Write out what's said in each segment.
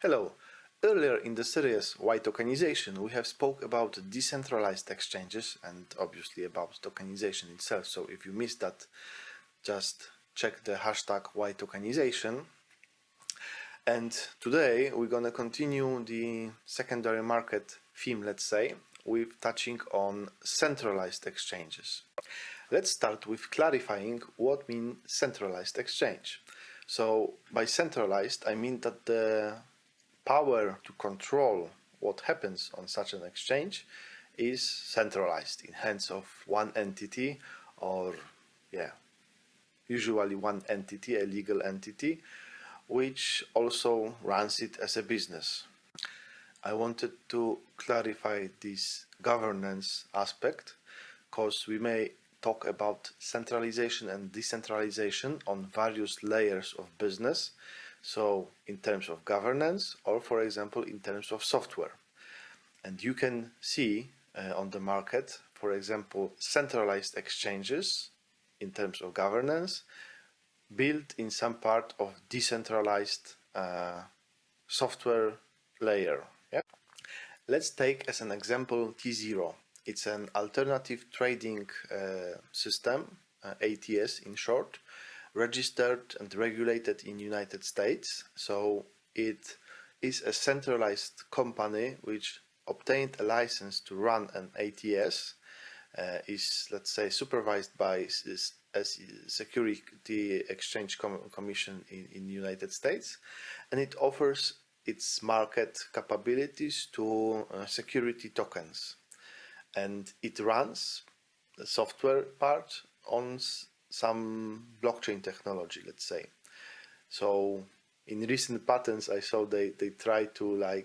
Hello. Earlier in the series Why Tokenization, we have spoke about decentralized exchanges and obviously about tokenization itself. So if you missed that, just check the hashtag Why Tokenization. And today we're gonna continue the secondary market theme, let's say, with touching on centralized exchanges. Let's start with clarifying what means centralized exchange. So by centralized, I mean that the power to control what happens on such an exchange is centralized in hands of one entity, or usually one entity, a legal entity, which also runs it as a business. I wanted to clarify this governance aspect because we may talk about centralization and decentralization on various layers of business. So in terms of governance, or for example, in terms of software. And you can see on the market, for example, centralized exchanges in terms of governance built in some part of decentralized software layer. Yeah? Let's take as an example tZERO. It's an alternative trading system, ATS in short, registered and regulated in United States. So it is a centralized company which obtained a license to run an ATS, is, let's say, supervised by a Security Exchange Commission in the United States, and it offers its market capabilities to security tokens, and it runs the software part on some blockchain technology, let's say. So in recent patents I saw they try to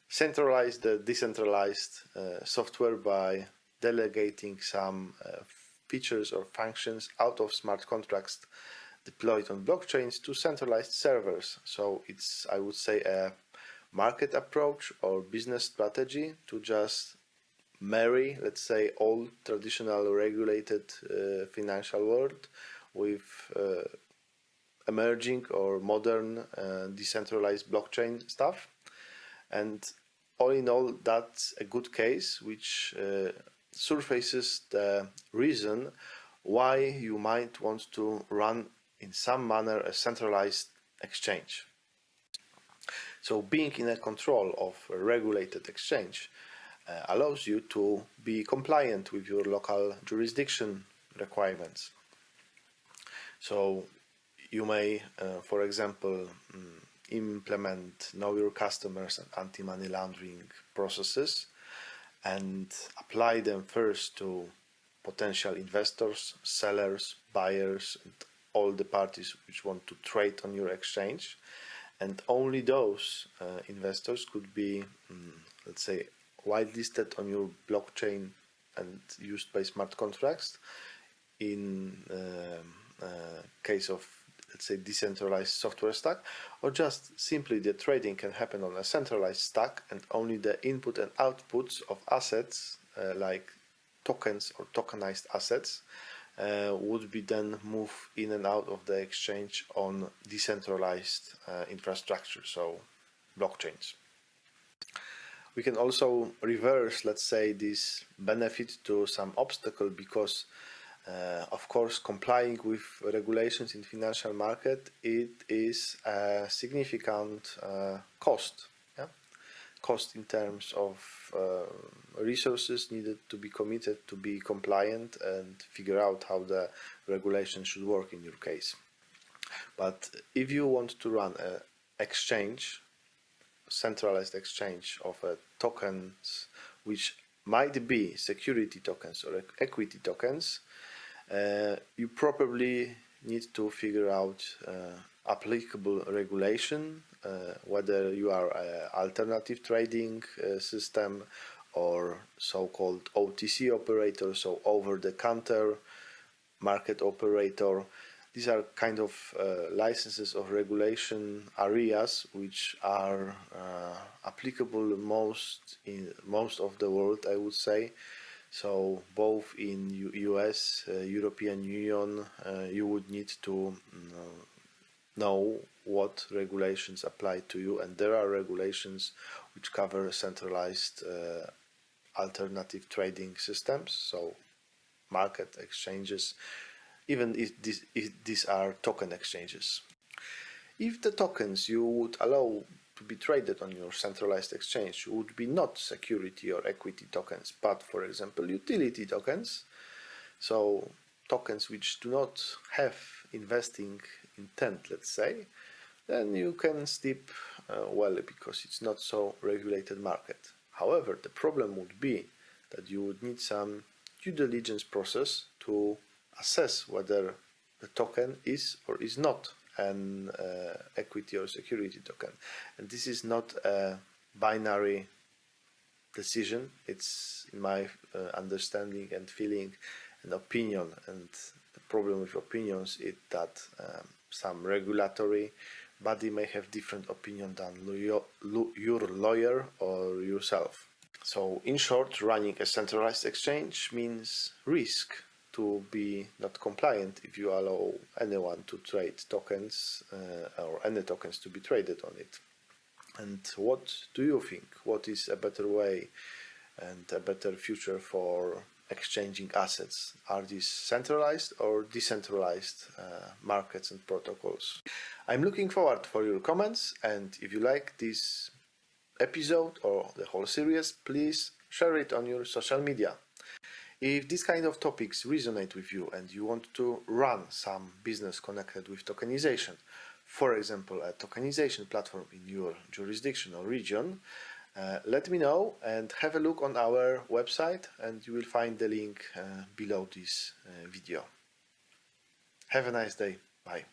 centralize the decentralized software by delegating some features or functions out of smart contracts deployed on blockchains to centralized servers. So it's, I would say, a market approach or business strategy to just marry, let's say, old traditional regulated financial world with emerging or modern decentralized blockchain stuff. And all in all, that's a good case which surfaces the reason why you might want to run in some manner a centralized exchange. So being in a control of a regulated exchange allows you to be compliant with your local jurisdiction requirements. So you may, for example, implement know your customers and anti-money laundering processes and apply them first to potential investors, sellers, buyers, and all the parties which want to trade on your exchange. And only those investors could be, let's say, whitelisted on your blockchain and used by smart contracts in case of, let's say, decentralized software stack, or just simply the trading can happen on a centralized stack and only the input and outputs of assets like tokens or tokenized assets would be then moved in and out of the exchange on decentralized infrastructure, so blockchains. We can also reverse, let's say, this benefit to some obstacle because of course, complying with regulations in financial market, it is a significant cost. Yeah? Cost in terms of resources needed to be committed to be compliant and figure out how the regulation should work in your case. But if you want to run an exchange, centralized exchange of tokens, which might be security tokens or equity tokens, you probably need to figure out applicable regulation, whether you are an alternative trading system or so-called OTC operator, so over-the-counter market operator. These are kind of licenses of regulation areas which are applicable in most of the world, I would say. So both in US, European Union, you would need to know what regulations apply to you, and there are regulations which cover centralized alternative trading systems, so market exchanges, even if these are token exchanges. If the tokens you would allow to be traded on your centralized exchange would be not security or equity tokens, but for example utility tokens, so tokens which do not have investing intent, let's say, then you can sleep well, because it's not so regulated market. However, the problem would be that you would need some due diligence process to assess whether the token is or is not an equity or security token. And this is not a binary decision. It's, in my understanding and feeling, an opinion. And the problem with opinions is that some regulatory body may have different opinion than your lawyer or yourself. So in short, running a centralized exchange means risk to be not compliant if you allow anyone to trade tokens or any tokens to be traded on it. And what do you think? What is a better way and a better future for exchanging assets? Are these centralized or decentralized markets and protocols? I'm looking forward for your comments, and if you like this episode or the whole series, please share it on your social media. If this kind of topics resonate with you and you want to run some business connected with tokenization, for example a tokenization platform in your jurisdiction or region, let me know and have a look on our website, and you will find the link below this video. Have a nice day. Bye.